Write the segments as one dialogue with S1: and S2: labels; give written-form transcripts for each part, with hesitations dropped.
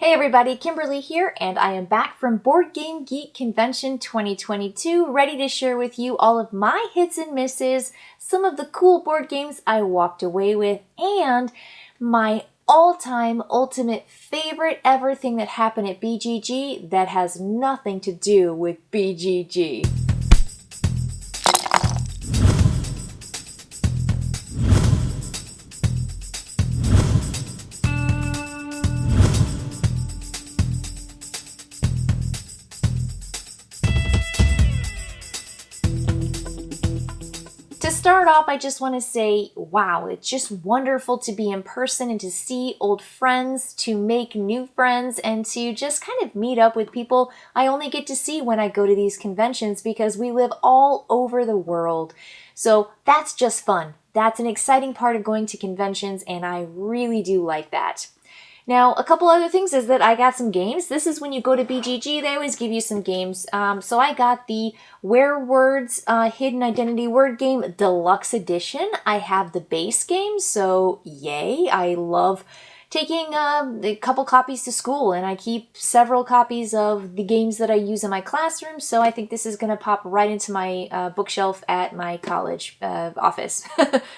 S1: Hey everybody, Kimberly here, and I am back from Board Game Geek Convention 2022, ready to share with you all of my hits and misses, some of the cool board games I walked away with, and my all-time ultimate favorite ever thing that happened at BGG that has nothing to do with BGG. To start off, I just want to say, wow, it's just wonderful to be in person and to see old friends, to make new friends, and to just kind of meet up with people I only get to see when I go to these conventions because we live all over the world. So that's just fun. That's an exciting part of going to conventions, and I really do like that. Now, a couple other things is that I got some games. This is when you go to BGG, they always give you some games. So I got the Where Words Hidden Identity Word Game Deluxe Edition. I have the base game, so yay. I love taking a couple copies to school, and I keep several copies of the games that I use in my classroom, so I think this is going to pop right into my bookshelf at my college office,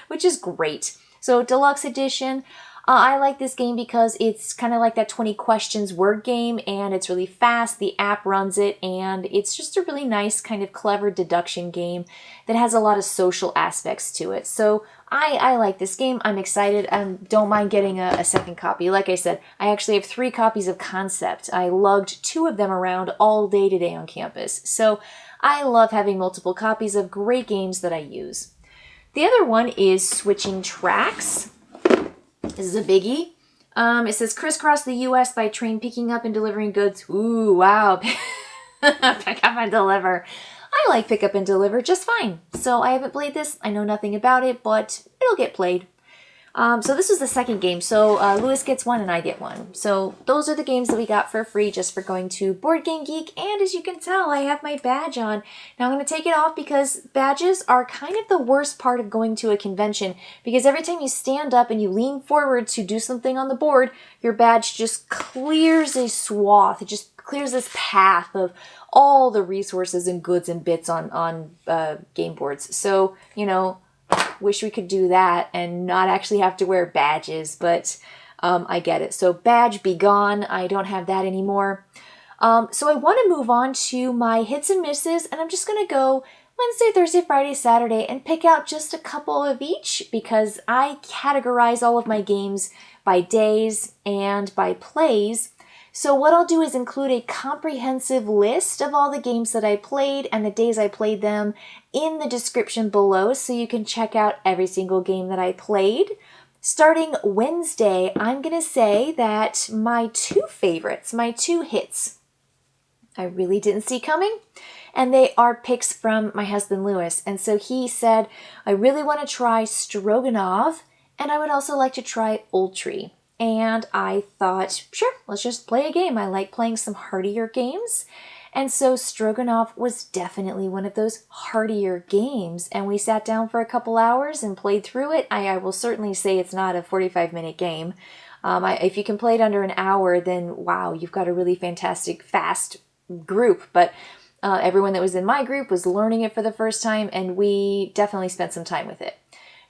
S1: which is great. So Deluxe Edition. I like this game because it's kind of like that 20 questions word game, and it's really fast. The app runs it, and it's just a really nice kind of clever deduction game that has a lot of social aspects to it. So I like this game. I'm excited. I don't mind getting a second copy. Like I said, I actually have 3 copies of Concept. I lugged 2 of them around all day today on campus. So I love having multiple copies of great games that I use. The other one is Switching Tracks. This is a biggie. It says crisscross the U.S. by train picking up and delivering goods. Ooh, wow. Pick up and deliver. I like pick up and deliver just fine. So I haven't played this. I know nothing about it, but it'll get played. So this is the second game. So Lewis gets one and I get one. So those are the games that we got for free just for going to Board Game Geek. And as you can tell, I have my badge on. Now I'm going to take it off because badges are kind of the worst part of going to a convention, because every time you stand up and you lean forward to do something on the board, your badge just clears a swath. It just clears this path of all the resources and goods and bits on game boards. So, you know, wish we could do that and not actually have to wear badges, but I get it. So badge be gone. I don't have that anymore. So I want to move on to my hits and misses, and I'm just going to go Wednesday, Thursday, Friday, Saturday, and pick out just a couple of each because I categorize all of my games by days and by plays. So what I'll do is include a comprehensive list of all the games that I played and the days I played them in the description below so you can check out every single game that I played. Starting Wednesday, I'm going to say that my 2 favorites, my 2 hits, I really didn't see coming, and they are picks from my husband Lewis. And so he said, I really want to try Stroganov, and I would also like to try Oltree. And I thought, sure, let's just play a game. I like playing some hardier games. And so Stroganov was definitely one of those hardier games. And we sat down for a couple hours and played through it. I will certainly say it's not a 45-minute game. If you can play it under an hour, then wow, you've got a really fantastic, fast group. But everyone that was in my group was learning it for the first time, and we definitely spent some time with it.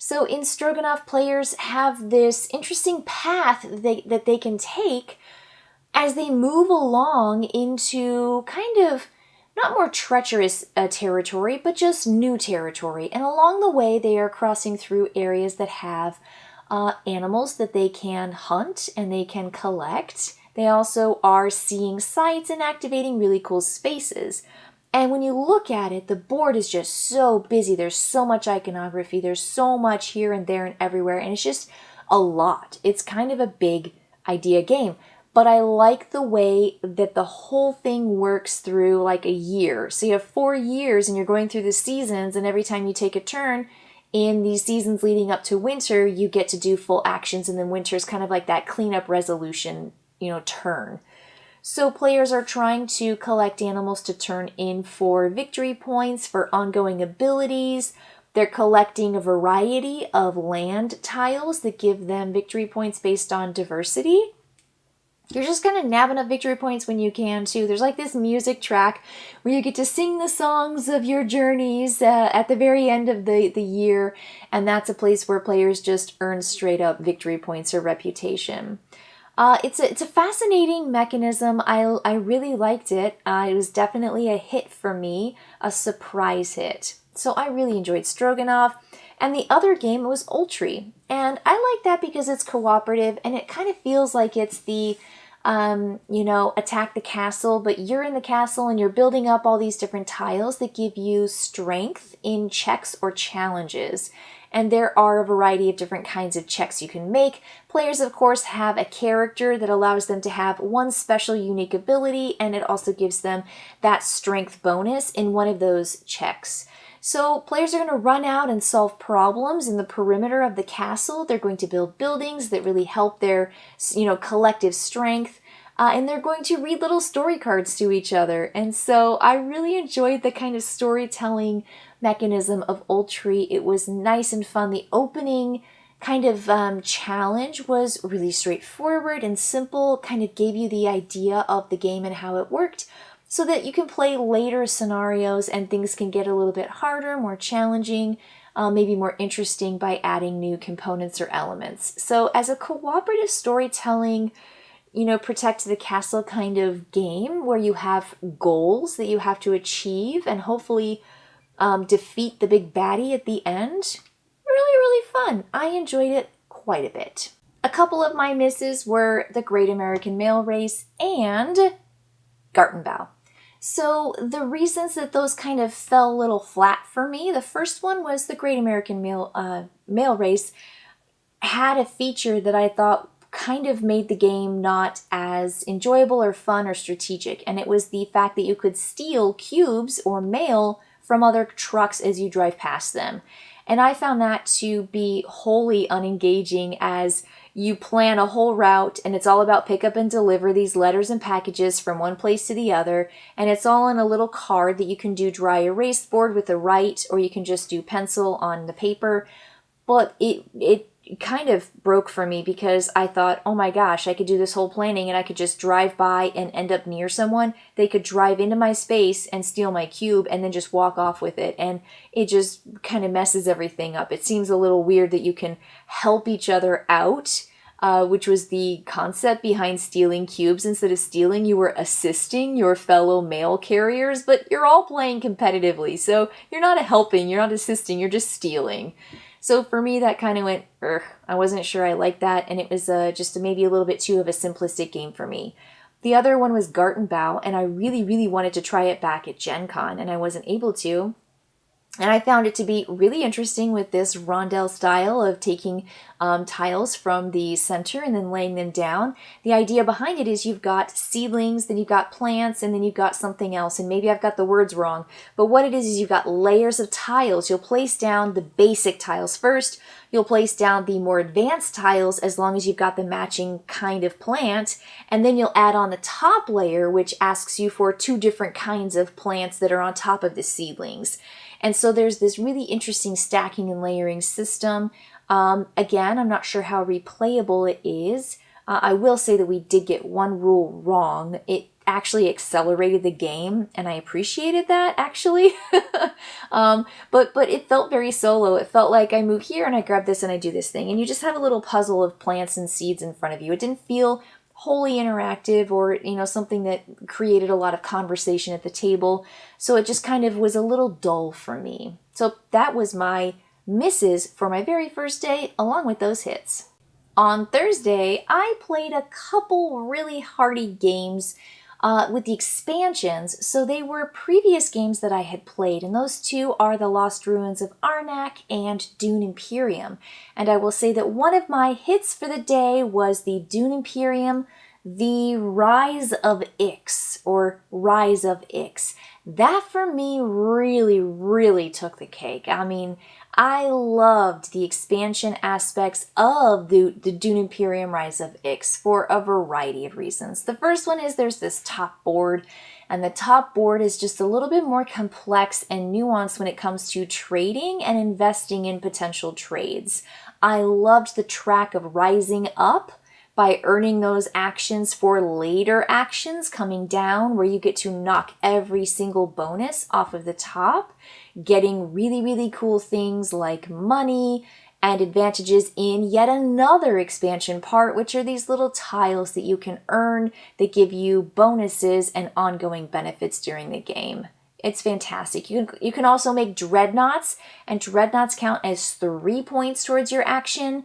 S1: So in Stroganov, players have this interesting path that they can take as they move along into kind of not more treacherous territory, but just new territory. And along the way, they are crossing through areas that have animals that they can hunt and they can collect. They also are seeing sights and activating really cool spaces. And when you look at it, the board is just so busy. There's so much iconography. There's so much here and there and everywhere. And it's just a lot. It's kind of a big idea game. But I like the way that the whole thing works through like a year. So you have 4 years and you're going through the seasons. And every time you take a turn in these seasons leading up to winter, you get to do full actions. And then winter is kind of like that cleanup resolution, turn. So players are trying to collect animals to turn in for victory points, for ongoing abilities. They're collecting a variety of land tiles that give them victory points based on diversity. You're just kind of nabbing up victory points when you can, too. There's like this music track where you get to sing the songs of your journeys at the very end of the year, and that's a place where players just earn straight up victory points or reputation. It's a fascinating mechanism. I really liked it. It was definitely a hit for me, a surprise hit. So I really enjoyed Stroganov. And the other game was Oltree. And I like that because it's cooperative and it kind of feels like it's the, attack the castle, but you're in the castle and you're building up all these different tiles that give you strength in checks or challenges. And there are a variety of different kinds of checks you can make. Players, of course, have a character that allows them to have one special unique ability, and it also gives them that strength bonus in one of those checks. So players are going to run out and solve problems in the perimeter of the castle. They're going to build buildings that really help their, collective strength. And they're going to read little story cards to each other. And so I really enjoyed the kind of storytelling mechanism of Oltree. It was nice and fun. The opening kind of challenge was really straightforward and simple, kind of gave you the idea of the game and how it worked, so that you can play later scenarios and things can get a little bit harder, more challenging, maybe more interesting by adding new components or elements. So as a cooperative storytelling, protect the castle kind of game where you have goals that you have to achieve and hopefully defeat the big baddie at the end. Really, really fun. I enjoyed it quite a bit. A couple of my misses were the Great American Male Race and Gartenbau. So the reasons that those kind of fell a little flat for me, the first one was the Great American Male Race had a feature that I thought kind of made the game not as enjoyable or fun or strategic, and it was the fact that you could steal cubes or mail from other trucks as you drive past them. And I found that to be wholly unengaging, as you plan a whole route and it's all about pick up and deliver these letters and packages from one place to the other, and it's all on a little card that you can do dry erase board with a write, or you can just do pencil on the paper. But it kind of broke for me because I thought, oh my gosh, I could do this whole planning and I could just drive by and end up near someone. They could drive into my space and steal my cube and then just walk off with it. And it just kind of messes everything up. It seems a little weird that you can help each other out, which was the concept behind stealing cubes. Instead of stealing, you were assisting your fellow mail carriers, but you're all playing competitively. So you're not helping, you're not assisting, you're just stealing. So for me, that kind of went, I wasn't sure I liked that, and it was just maybe a little bit too of a simplistic game for me. The other one was Gartenbau, and I really, really wanted to try it back at Gen Con, and I wasn't able to. And I found it to be really interesting with this rondel style of taking tiles from the center and then laying them down. The idea behind it is you've got seedlings, then you've got plants, and then you've got something else. And maybe I've got the words wrong. But what it is you've got layers of tiles. You'll place down the basic tiles first. You'll place down the more advanced tiles as long as you've got the matching kind of plant. And then you'll add on the top layer, which asks you for 2 different kinds of plants that are on top of the seedlings. And so there's this really interesting stacking and layering system. Again, I'm not sure how replayable it is. I will say that we did get one rule wrong. It actually accelerated the game, and I appreciated that, actually. But it felt very solo. It felt like I move here and I grab this and I do this thing. And you just have a little puzzle of plants and seeds in front of you. It didn't feel wholly interactive or, something that created a lot of conversation at the table. So it just kind of was a little dull for me. So that was my misses for my very first day, along with those hits. On Thursday, I played a couple really hearty games with the expansions. So they were previous games that I had played, and those 2 are The Lost Ruins of Arnak and Dune Imperium. And I will say that one of my hits for the day was the Dune Imperium, The Rise of Ix, or Rise of Ix. That for me really, really took the cake. I mean, I loved the expansion aspects of the Dune Imperium Rise of Ix for a variety of reasons. The first one is there's this top board, and the top board is just a little bit more complex and nuanced when it comes to trading and investing in potential trades. I loved the track of rising up by earning those actions for later actions coming down, where you get to knock every single bonus off of the top, getting really, really cool things like money and advantages in yet another expansion part, which are these little tiles that you can earn that give you bonuses and ongoing benefits during the game. It's fantastic. You can also make dreadnoughts, and dreadnoughts count as 3 points towards your action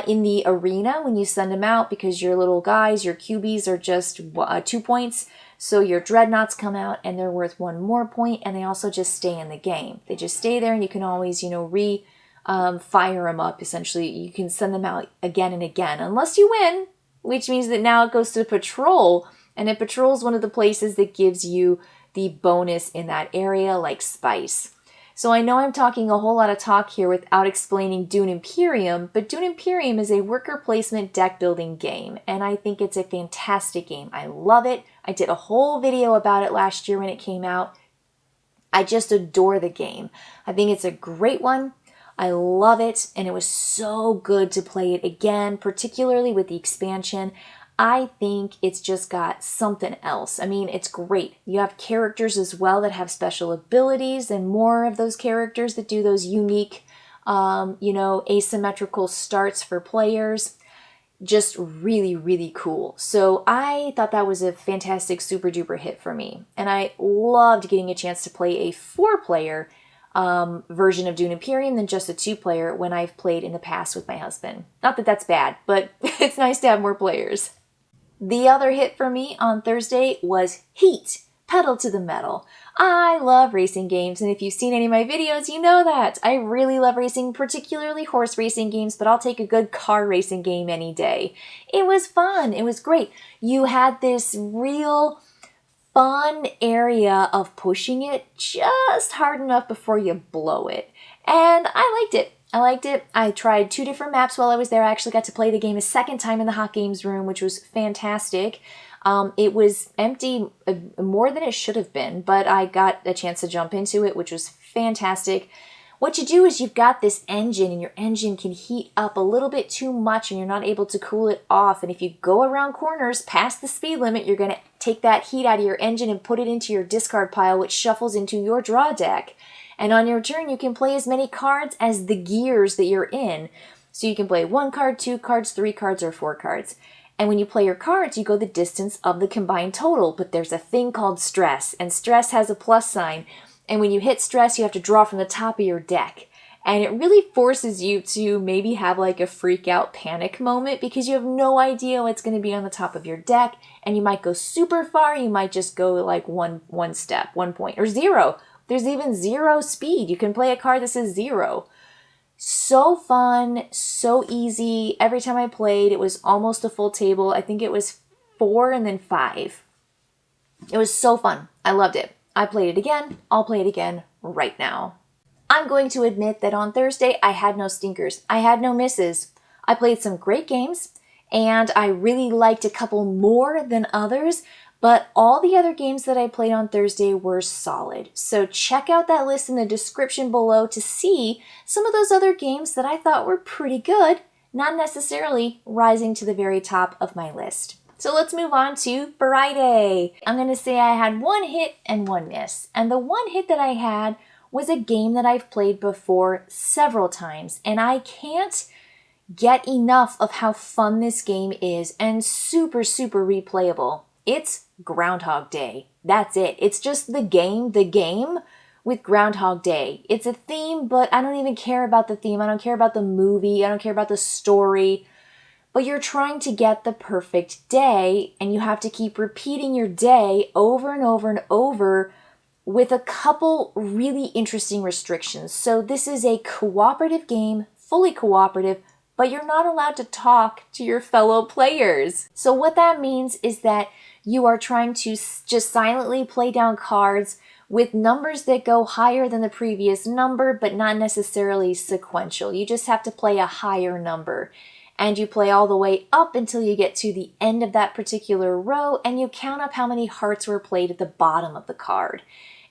S1: in the arena when you send them out, because your little guys, your cubies, are just 2 points. So your dreadnoughts come out and they're worth 1 more point, and they also just stay in the game. They just stay there, and you can always, fire them up. Essentially, you can send them out again and again, unless you win, which means that now it goes to patrol, and a patrol is one of the places that gives you the bonus in that area, like spice. So I know I'm talking a whole lot of talk here without explaining Dune Imperium, but Dune Imperium is a worker placement deck building game, and I think it's a fantastic game. I love it. I did a whole video about it last year when it came out. I just adore the game. I think it's a great one. I love it, and it was so good to play it again, particularly with the expansion. I think it's just got something else. I mean, it's great. You have characters as well that have special abilities, and more of those characters that do those unique, asymmetrical starts for players. Just really, really cool. So I thought that was a fantastic super duper hit for me. And I loved getting a chance to play a 4-player version of Dune Imperium than just a 2-player when I've played in the past with my husband. Not that that's bad, but it's nice to have more players. The other hit for me on Thursday was Heat, Pedal to the Metal. I love racing games, and if you've seen any of my videos, you know that. I really love racing, particularly horse racing games, but I'll take a good car racing game any day. It was fun. It was great. You had this real fun area of pushing it just hard enough before you blow it. And I liked it. I tried 2 different maps while I was there. I actually got to play the game a second time in the Hot Games room, which was fantastic. It was empty more than it should have been, but I got a chance to jump into it, which was fantastic. What you do is you've got this engine, and your engine can heat up a little bit too much, and you're not able to cool it off. And if you go around corners past the speed limit, you're going to take that heat out of your engine and put it into your discard pile, which shuffles into your draw deck. And on your turn, you can play as many cards as the gears that you're in. So you can play 1 card, 2 cards, 3 cards, or 4 cards. And when you play your cards, you go the distance of the combined total. But there's a thing called stress, and stress has a plus sign. And when you hit stress, you have to draw from the top of your deck. And it really forces you to maybe have like a freak out panic moment, because you have no idea what's going to be on the top of your deck. And you might go super far. You might just go like one step, 1 point, or 0. There's even 0 speed. You can play a card that says 0. So fun, so easy. Every time I played, it was almost a full table. I think it was 4 and then 5. It was so fun. I loved it. I played it again. I'll play it again right now. I'm going to admit that on Thursday, I had no stinkers. I had no misses. I played some great games, and I really liked a couple more than others, but all the other games that I played on Thursday were solid. So check out that list in the description below to see some of those other games that I thought were pretty good, not necessarily rising to the very top of my list. So let's move on to Friday. I'm going to say I had 1 hit and 1 miss. And the 1 hit that I had was a game that I've played before several times, and I can't get enough of how fun this game is and super, super replayable. It's Groundhog Day. That's it. It's just the game with Groundhog Day. It's a theme, but I don't even care about the theme. I don't care about the movie. I don't care about the story. But you're trying to get the perfect day, and you have to keep repeating your day over and over and over with a couple really interesting restrictions. So this is a cooperative game, fully cooperative, but you're not allowed to talk to your fellow players. So what that means is that you are trying to just silently play down cards with numbers that go higher than the previous number, but not necessarily sequential. You just have to play a higher number. And you play all the way up until you get to the end of that particular row, and you count up how many hearts were played at the bottom of the card.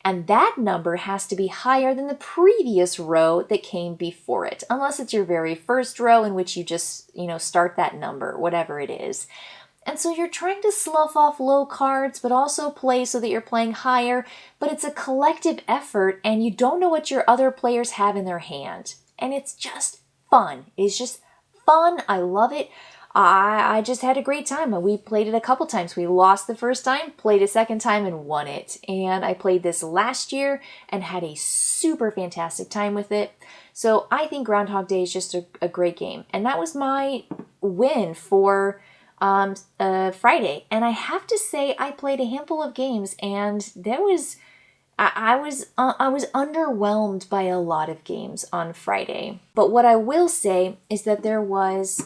S1: And that number has to be higher than the previous row that came before it, unless it's your very first row in which you just, start that number, whatever it is. And so you're trying to slough off low cards, but also play so that you're playing higher, but it's a collective effort and you don't know what your other players have in their hand. And it's just fun. It's just fun. I love it. I just had a great time. We played it a couple times. We lost the first time, played a second time, and won it. And I played this last year and had a super fantastic time with it. So I think Groundhog Day is just a great game. And that was my win for Friday. And I have to say, I played a handful of games, and I was underwhelmed by a lot of games on Friday. But what I will say is that there was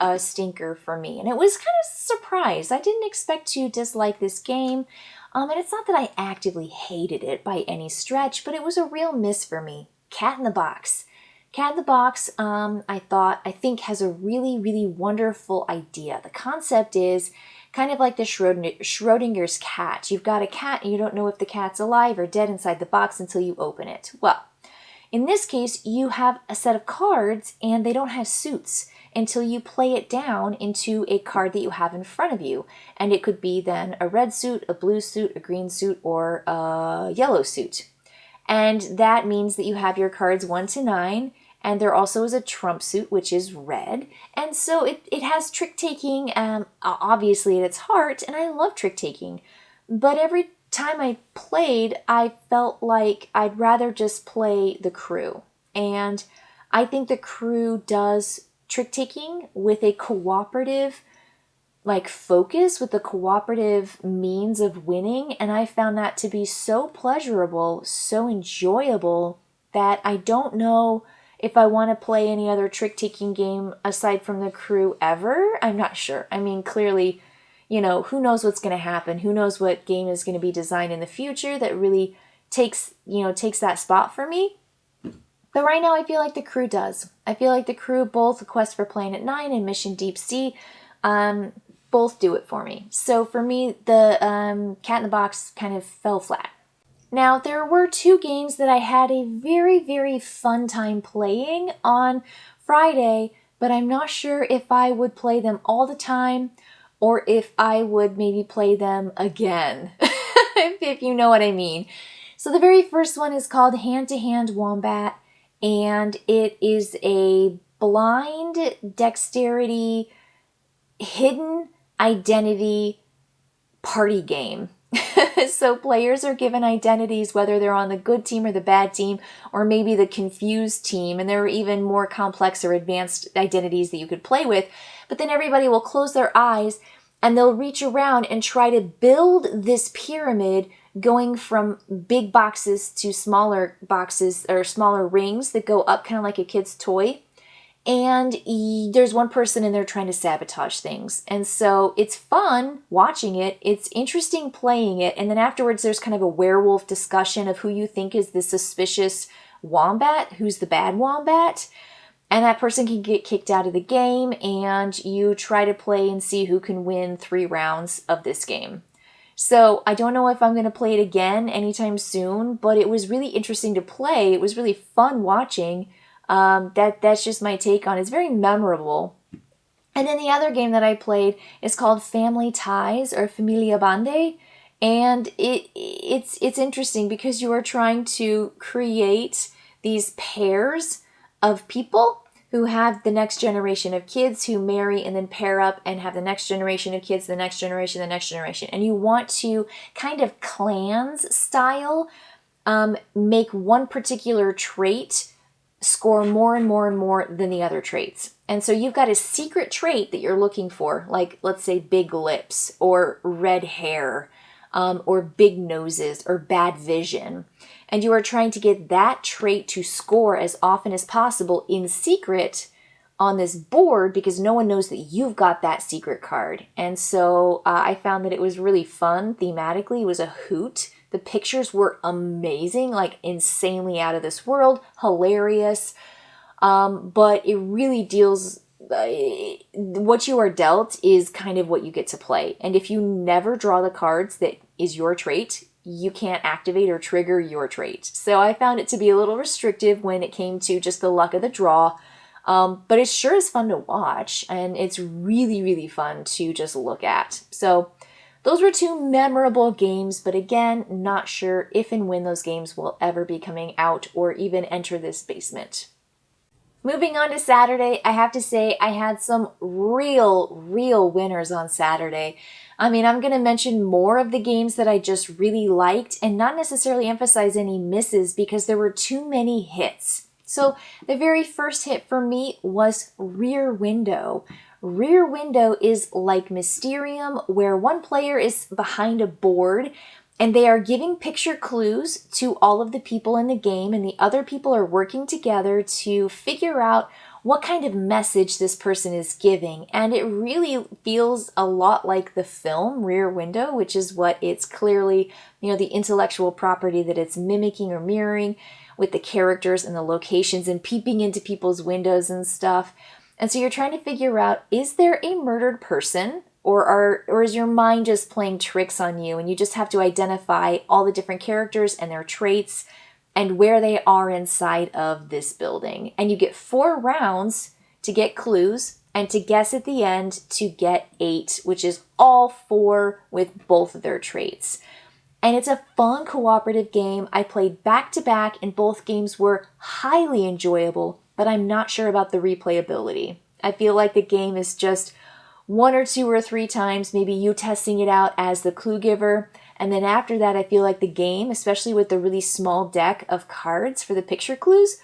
S1: a stinker for me, and it was kind of a surprise. I didn't expect to dislike this game, and it's not that I actively hated it by any stretch, but it was a real miss for me. Cat in the Box. Cat in the Box, I think has a really, really wonderful idea. The concept is kind of like the Schrodinger's cat. You've got a cat and you don't know if the cat's alive or dead inside the box until you open it. Well, in this case, you have a set of cards and they don't have suits until you play it down into a card that you have in front of you. And it could be then a red suit, a blue suit, a green suit, or a yellow suit. And that means that you have your cards 1 to 9, and there also is a trump suit, which is red. And so it has trick-taking, obviously, at its heart, and I love trick-taking. But every time I played, I felt like I'd rather just play the crew. And I think the crew does trick-taking with a cooperative focus, with the cooperative means of winning, and I found that to be so pleasurable, so enjoyable, that I don't know if I want to play any other trick-taking game aside from the crew ever. I'm not sure. I mean, clearly, who knows what's going to happen? Who knows what game is going to be designed in the future that really takes that spot for me? But right now I feel like the crew does. I feel like the crew, both A Quest for Planet 9 and Mission Deep Sea, both do it for me. So for me, the Cat in the Box kind of fell flat. Now, there were 2 games that I had a very, very fun time playing on Friday, but I'm not sure if I would play them all the time or if I would maybe play them again, if you know what I mean. So the very first one is called Hand to Hand Wombat, and it is a blind dexterity hidden identity party game. So players are given identities, whether they're on the good team or the bad team, or maybe the confused team, and there are even more complex or advanced identities that you could play with. But then everybody will close their eyes and they'll reach around and try to build this pyramid going from big boxes to smaller boxes or smaller rings that go up kind of like a kid's toy. And there's one person in there trying to sabotage things. And so it's fun watching it. It's interesting playing it. And then afterwards, there's kind of a werewolf discussion of who you think is the suspicious wombat, who's the bad wombat. And that person can get kicked out of the game. And you try to play and see who can win 3 rounds of this game. So I don't know if I'm going to play it again anytime soon, but it was really interesting to play. It was really fun watching. That's just my take on it. It's very memorable. And then the other game that I played is called Family Ties or Familia Bande, and it's interesting because you are trying to create these pairs of people who have the next generation of kids who marry and then pair up and have the next generation of kids, the next generation, the next generation. And you want to kind of clans style make one particular trait score more and more and more than the other traits. And so you've got a secret trait that you're looking for, like let's say big lips or red hair or big noses or bad vision. And you are trying to get that trait to score as often as possible in secret on this board because no one knows that you've got that secret card. And so I found that it was really fun thematically. It was a hoot. The pictures were amazing, like insanely out of this world, hilarious. But it really deals, what you are dealt is kind of what you get to play. And if you never draw the cards that is your trait, you can't activate or trigger your trait. So I found it to be a little restrictive when it came to just the luck of the draw. But it sure is fun to watch, and it's really, really fun to just look at. So those were two memorable games, but again, not sure if and when those games will ever be coming out or even enter this basement. Moving on to Saturday, I have to say I had some real winners on Saturday. I mean, I'm going to mention more of the games that I just really liked and not necessarily emphasize any misses because there were too many hits. So the very first hit for me was Rear Window. Rear Window is like Mysterium, where one player is behind a board and they are giving picture clues to all of the people in the game, and the other people are working together to figure out what kind of message this person is giving. And it really feels a lot like the film Rear Window, which is what it's clearly, the intellectual property that it's mimicking or mirroring with the characters and the locations and peeping into people's windows and stuff. And so you're trying to figure out, is there a murdered person? Or is your mind just playing tricks on you and you just have to identify all the different characters and their traits and where they are inside of this building. And you get 4 rounds to get clues and to guess at the end to get 8, which is all 4 with both of their traits. And it's a fun cooperative game. I played back-to-back and both games were highly enjoyable, but I'm not sure about the replayability. I feel like the game is just 1 or 2 or 3 times, maybe you testing it out as the clue giver. And then after that, I feel like the game, especially with the really small deck of cards for the picture clues,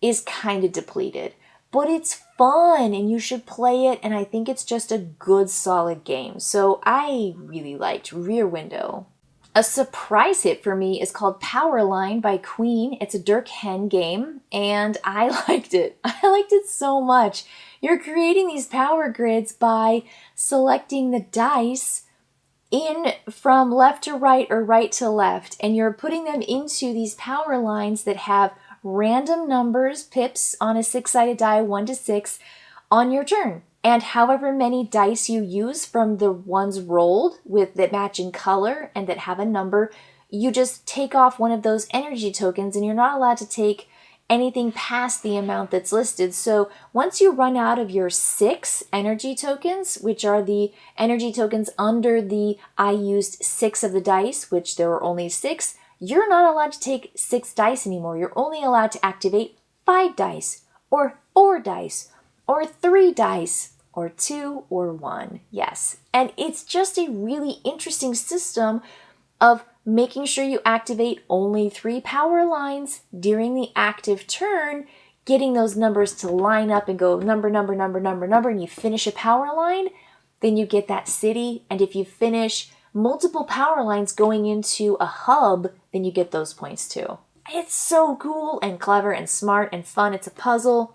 S1: is kind of depleted. But it's fun and you should play it. And I think it's just a good, solid game. So I really liked Rear Window. A surprise hit for me is called Powerline by Queen. It's a Dirk Hen game, and I liked it. I liked it so much. You're creating these power grids by selecting the dice in from left to right or right to left, and you're putting them into these power lines that have random numbers, pips on a 6-sided die, 1 to 6, on your turn. And however many dice you use from the ones rolled that match in color and that have a number, you just take off one of those energy tokens, and you're not allowed to take anything past the amount that's listed. So once you run out of your 6 energy tokens, which are the energy tokens under the I used 6 of the dice, which there were only 6, you're not allowed to take 6 dice anymore. You're only allowed to activate 5 dice, or 4 dice, or 3 dice, or 2 or 1. Yes. And it's just a really interesting system of making sure you activate only 3 power lines during the active turn, getting those numbers to line up and go number, and you finish a power line, then you get that city. And if you finish multiple power lines going into a hub, then you get those points too. It's so cool and clever and smart and fun. It's a puzzle.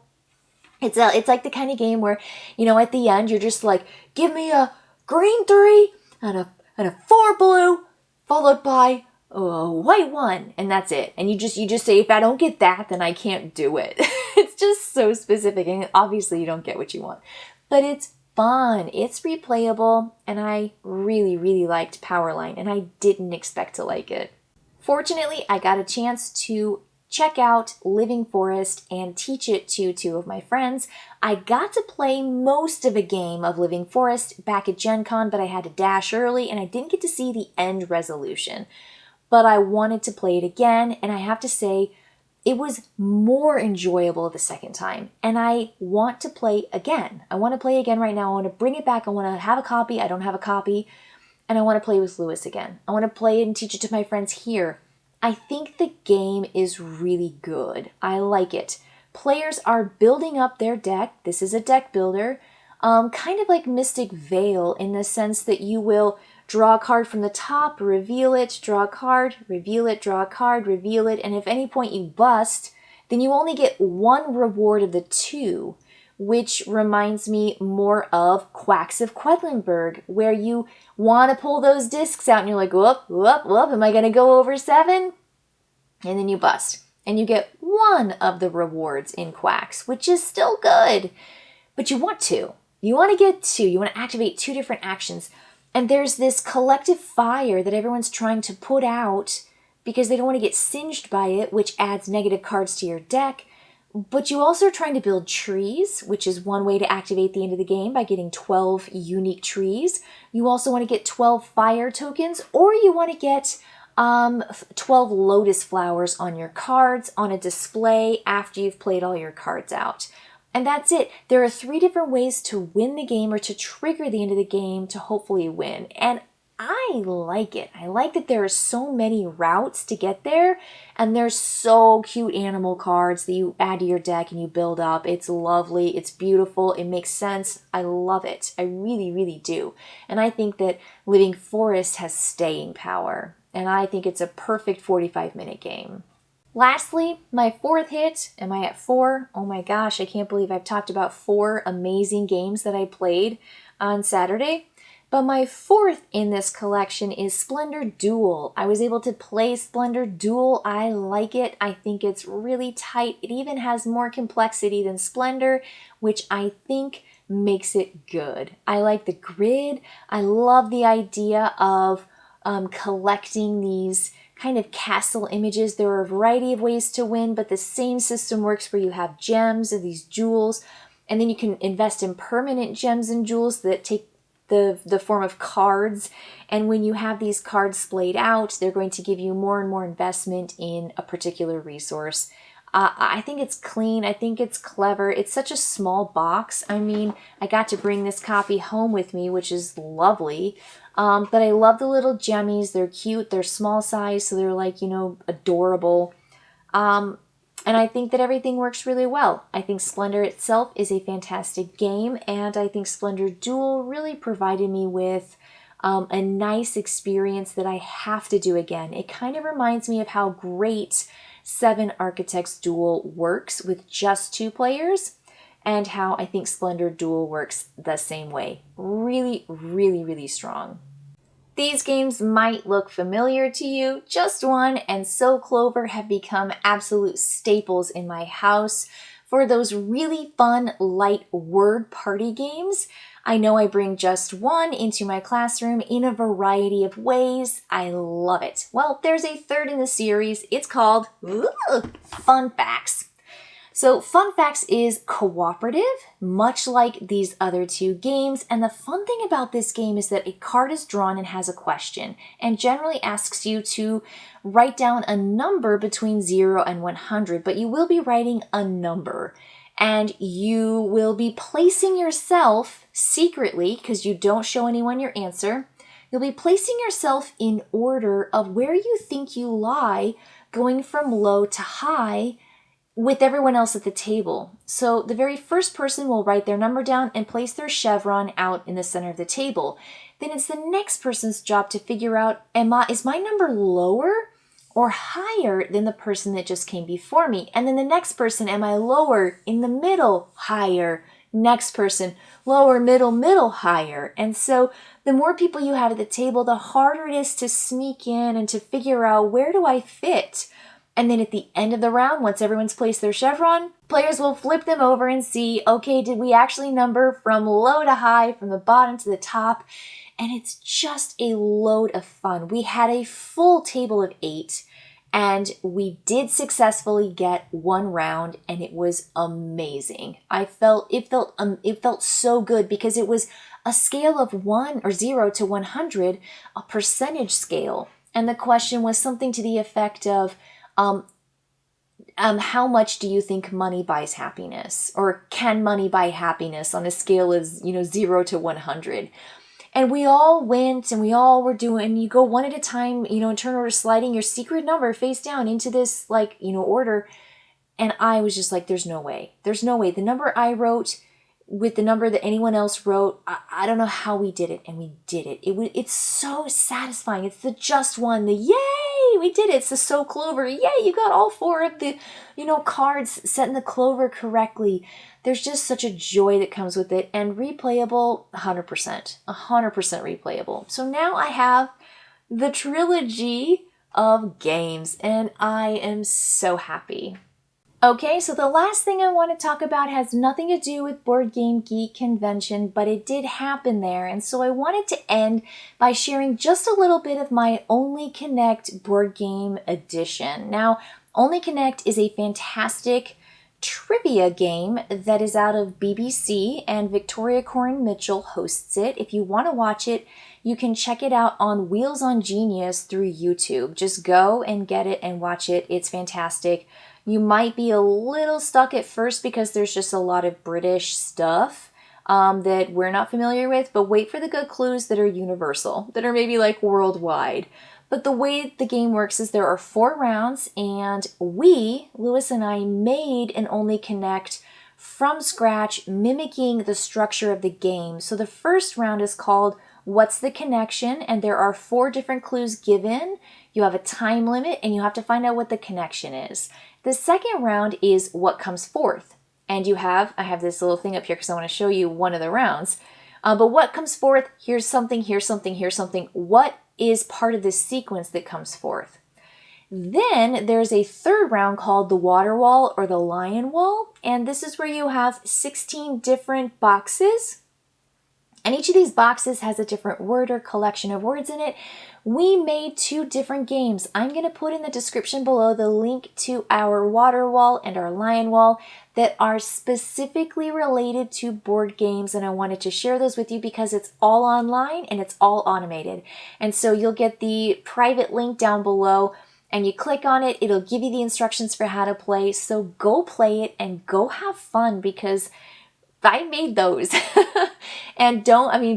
S1: It's like the kind of game where, at the end, you're just like, give me a green 3 and a 4 blue, followed by a white 1, and that's it. And you just say, if I don't get that, then I can't do it. It's just so specific, and obviously you don't get what you want. But it's fun, it's replayable, and I really liked Powerline, and I didn't expect to like it. Fortunately, I got a chance to check out Living Forest and teach it to 2 of my friends. I got to play most of a game of Living Forest back at Gen Con, but I had to dash early and I didn't get to see the end resolution. But I wanted to play it again, and I have to say, it was more enjoyable the second time, and I want to play again. I want to play again right now. I want to bring it back. I want to have a copy. I don't have a copy, and I want to play with Lewis again. I want to play it and teach it to my friends here. I think the game is really good. I like it. Players are building up their deck. This is a deck builder, kind of like Mystic Vale in the sense that you will draw a card from the top, reveal it, draw a card, reveal it, draw a card, reveal it, and if any point you bust, then you only get 1 reward of the 2, which reminds me more of Quacks of Quedlinburg, where you want to pull those discs out and you're like, whoop, am I going to go over 7? And then you bust. And you get 1 of the rewards in Quacks, which is still good. But you want 2. You want to get 2. You want to activate 2 different actions. And there's this collective fire that everyone's trying to put out because they don't want to get singed by it, which adds negative cards to your deck. But you also are trying to build trees, which is one way to activate the end of the game by getting 12 unique trees. You also want to get 12 fire tokens, or you want to get 12 lotus flowers on your cards on a display after you've played all your cards out. And that's it. There are 3 different ways to win the game or to trigger the end of the game to hopefully win. And I like it. I like that there are so many routes to get there, and there's so cute animal cards that you add to your deck and you build up. It's lovely. It's beautiful. It makes sense. I love it. I really, really do. And I think that Living Forest has staying power, and I think it's a perfect 45-minute game. Lastly, my 4th hit. Am I at 4? Oh my gosh, I can't believe I've talked about 4 amazing games that I played on Saturday. But my 4th in this collection is Splendor Duel. I was able to play Splendor Duel. I like it. I think it's really tight. It even has more complexity than Splendor, which I think makes it good. I like the grid. I love the idea of collecting these kind of castle images. There are a variety of ways to win, but the same system works where you have gems or these jewels, and then you can invest in permanent gems and jewels that take the form of cards. And when you have these cards splayed out, they're going to give you more and more investment in a particular resource. I think it's clean. I think it's clever. It's such a small box. I mean, I got to bring this copy home with me, which is lovely. But I love the little gemmies. They're cute. They're small size, so they're like, adorable. And I think that everything works really well. I think Splendor itself is a fantastic game, and I think Splendor Duel really provided me with a nice experience that I have to do again. It kind of reminds me of how great Seven Architects Duel works with just 2 players, and how I think Splendor Duel works the same way. Really, really, really strong. These games might look familiar to you. Just One and So Clover have become absolute staples in my house for those really fun, light word party games. I know I bring Just One into my classroom in a variety of ways. I love it. Well, there's a 3rd in the series. It's called Fun Facts. So Fun Facts is cooperative, much like these other 2 games, and the fun thing about this game is that a card is drawn and has a question, and generally asks you to write down a number between 0 and 100, but you will be writing a number, and you will be placing yourself secretly, because you don't show anyone your answer, you'll be placing yourself in order of where you think you lie, going from low to high, with everyone else at the table. So the very first person will write their number down and place their chevron out in the center of the table. Then it's the next person's job to figure out, is my number lower or higher than the person that just came before me? And then the next person, am I lower, in the middle, higher? Next person, lower, middle, higher. And so the more people you have at the table, the harder it is to sneak in and to figure out, where do I fit? And then at the end of the round, once everyone's placed their chevron, players will flip them over and see, okay, did we actually number from low to high, from the bottom to the top? And it's just a load of fun. We had a full table of 8, and we did successfully get 1 round, and it was amazing. It felt so good because it was a scale of 1 or 0 to 100, a percentage scale. And the question was something to the effect of, how much do you think money buys happiness? Or can money buy happiness on a scale of, 0 to 100? And we all went and we all were doing, and you go one at a time, in turn order, sliding your secret number face down into this, order. And I was just like, there's no way. There's no way. The number I wrote with the number that anyone else wrote, I don't know how we did it, and we did it. It's so satisfying. It's the Just One, the yay, we did it. It's the So Clover, yay, you got all 4 of the, cards set in the clover correctly. There's just such a joy that comes with it, and replayable, 100%, 100% replayable. So now I have the trilogy of games, and I am so happy. Okay, so the last thing I want to talk about has nothing to do with Board Game Geek Convention, but it did happen there. And so I wanted to end by sharing just a little bit of my Only Connect board game edition. Now, Only Connect is a fantastic trivia game that is out of BBC, and Victoria Corin Mitchell hosts it. If you want to watch it, you can check it out on Wheels on Genius through YouTube. Just go and get it and watch it. It's fantastic. You might be a little stuck at first because there's just a lot of British stuff that we're not familiar with, but wait for the good clues that are universal, that are maybe like worldwide. But the way the game works is there are 4 rounds, and Lewis and I, made an Only Connect from scratch, mimicking the structure of the game. So the first round is called What's the Connection? And there are 4 different clues given. You have a time limit, and you have to find out what the connection is. The second round is What Comes Forth. And I have this little thing up here because I want to show you one of the rounds. But what comes forth, here's something, here's something, here's something. What is part of this sequence that comes forth? Then there's a third round called the Water Wall or the Lion Wall. And this is where you have 16 different boxes. And each of these boxes has a different word or collection of words in it. We made 2 different games. I'm going to put in the description below the link to our Water Wall and our Lion Wall that are specifically related to board games. And I wanted to share those with you because it's all online and it's all automated. And so you'll get the private link down below, and you click on it. It'll give you the instructions for how to play. So go play it and go have fun, because I made those. And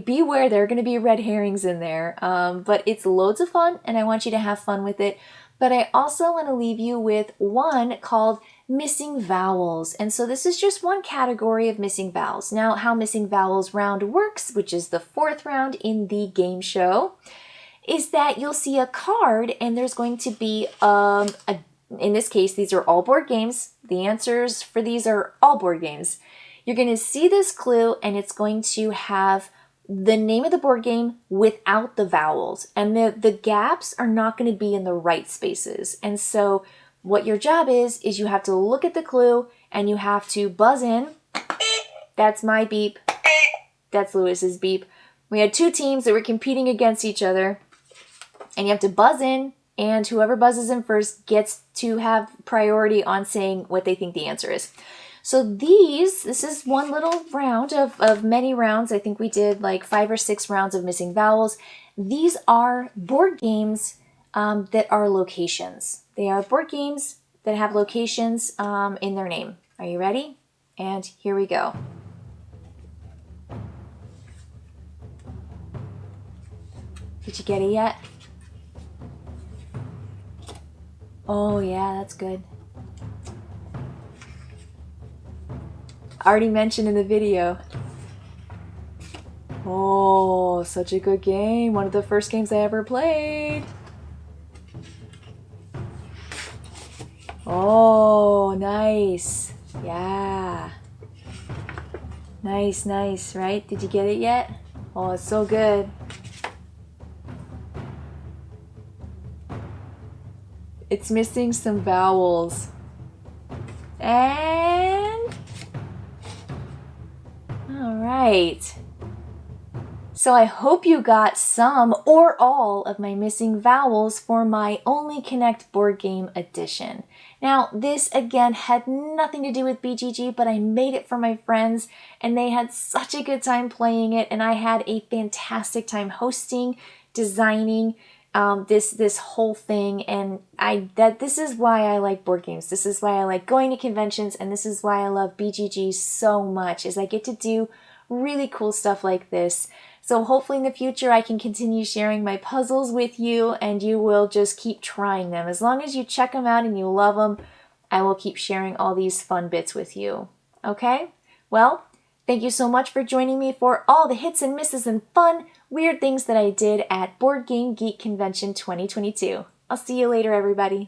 S1: beware, there are going to be red herrings in there. But it's loads of fun, and I want you to have fun with it. But I also want to leave you with one called Missing Vowels. And so this is just one category of missing vowels. Now, how Missing Vowels round works, which is the 4th round in the game show, is that you'll see a card, and there's going to be, in this case, these are all board games. The answers for these are all board games. You're going to see this clue, and it's going to have the name of the board game without the vowels. And the gaps are not going to be in the right spaces. And so what your job is you have to look at the clue, and you have to buzz in. That's my beep. That's Lewis's beep. We had 2 teams that were competing against each other. And you have to buzz in, and whoever buzzes in first gets to have priority on saying what they think the answer is. So this is one little round of many rounds. I think we did like 5 or 6 rounds of Missing Vowels. These are board games that are locations. They are board games that have locations in their name. Are you ready? And here we go. Did you get it yet? Oh yeah, that's good. Already mentioned in the video. Oh, such a good game. One of the first games I ever played. Oh, nice. Yeah. Nice, nice, right? Did you get it yet? Oh, it's so good. It's missing some vowels. And all right. So I hope you got some or all of my missing vowels for my Only Connect board game edition. Now, this again had nothing to do with BGG, but I made it for my friends, and they had such a good time playing it, and I had a fantastic time hosting, designing this whole thing. And this is why I like board games. This is why I like going to conventions, and this is why I love BGG so much, is I get to do really cool stuff like this. So hopefully in the future I can continue sharing my puzzles with you, and you will just keep trying them. As long as you check them out and you love them, I will keep sharing all these fun bits with you. Okay? Well, thank you so much for joining me for all the hits and misses and fun, weird things that I did at Board Game Geek Convention 2022. I'll see you later, everybody.